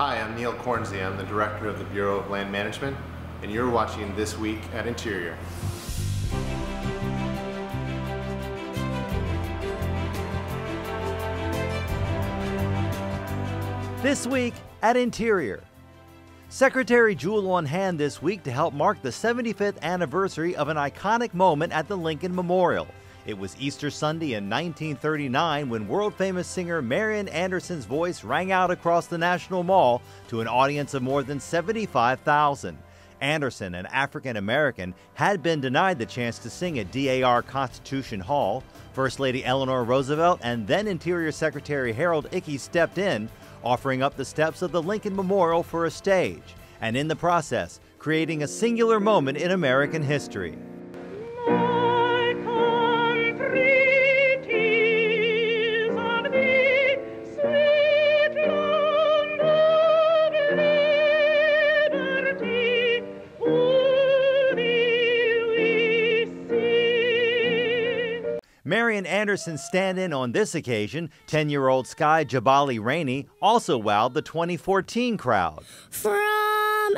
Hi, I'm Neil Cornsey. I'm the Director of the Bureau of Land Management, and you're watching This Week at Interior. This Week at Interior. Secretary Jewell on hand this week to help mark the 75th anniversary of an iconic moment at the Lincoln Memorial. It was Easter Sunday in 1939 when world-famous singer Marian Anderson's voice rang out across the National Mall to an audience of more than 75,000. Anderson, an African-American, had been denied the chance to sing at DAR Constitution Hall. First Lady Eleanor Roosevelt and then Interior Secretary Harold Ickes stepped in, offering up the steps of the Lincoln Memorial for a stage, and in the process, creating a singular moment in American history. Marian Anderson's stand-in on this occasion, 10-year-old Sky Jabali Rainey, also wowed the 2014 crowd. From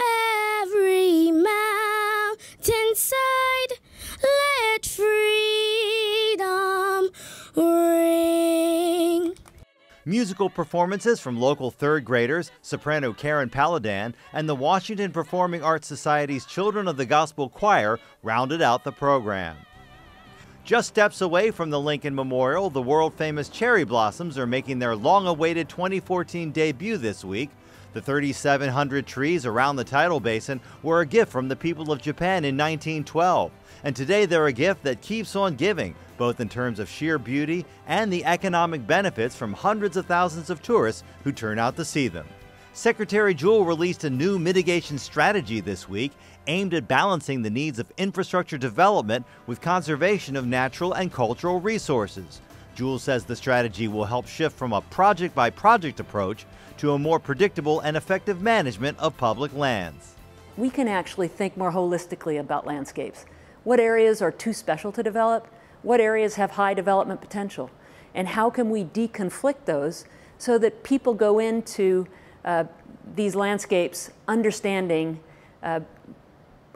every mountainside, let freedom ring. Musical performances from local third graders, soprano Karen Palladan, and the Washington Performing Arts Society's Children of the Gospel Choir rounded out the program. Just steps away from the Lincoln Memorial, the world-famous cherry blossoms are making their long-awaited 2014 debut this week. The 3,700 trees around the tidal basin were a gift from the people of Japan in 1912, and today they're a gift that keeps on giving, both in terms of sheer beauty and the economic benefits from hundreds of thousands of tourists who turn out to see them. Secretary Jewell released a new mitigation strategy this week aimed at balancing the needs of infrastructure development with conservation of natural and cultural resources. Jewell says the strategy will help shift from a project-by-project approach to a more predictable and effective management of public lands. We can actually think more holistically about landscapes. What areas are too special to develop? What areas have high development potential? And how can we deconflict those so that people go into these landscapes understanding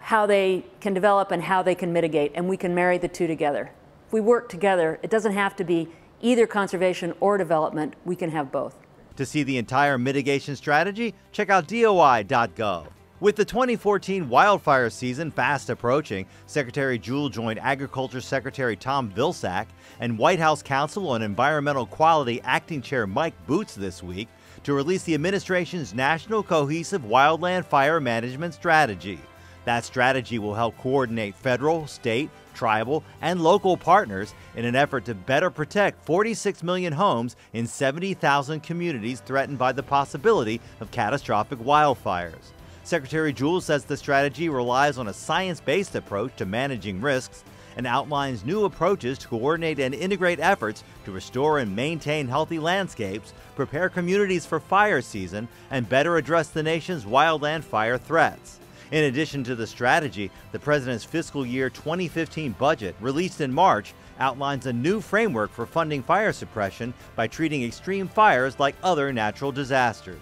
how they can develop and how they can mitigate, and we can marry the two together. If we work together, it doesn't have to be either conservation or development, we can have both. To see the entire mitigation strategy, check out DOI.gov. With the 2014 wildfire season fast approaching, Secretary Jewell joined Agriculture Secretary Tom Vilsack and White House Counsel on Environmental Quality Acting Chair Mike Boots this week to release the administration's National Cohesive Wildland Fire Management Strategy. That strategy will help coordinate federal, state, tribal, and local partners in an effort to better protect 46 million homes in 70,000 communities threatened by the possibility of catastrophic wildfires. Secretary Jewell says the strategy relies on a science-based approach to managing risks and outlines new approaches to coordinate and integrate efforts to restore and maintain healthy landscapes, prepare communities for fire season, and better address the nation's wildland fire threats. In addition to the strategy, the President's fiscal year 2015 budget, released in March, outlines a new framework for funding fire suppression by treating extreme fires like other natural disasters.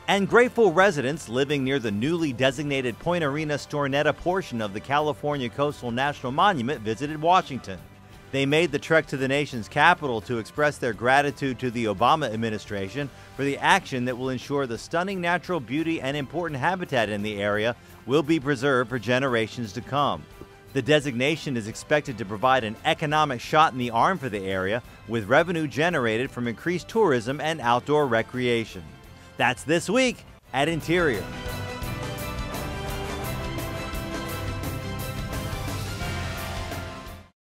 And grateful residents living near the newly designated Point Arena-Stornetta portion of the California Coastal National Monument visited Washington. They made the trek to the nation's capital to express their gratitude to the Obama administration for the action that will ensure the stunning natural beauty and important habitat in the area will be preserved for generations to come. The designation is expected to provide an economic shot in the arm for the area, with revenue generated from increased tourism and outdoor recreation. That's This Week at Interior.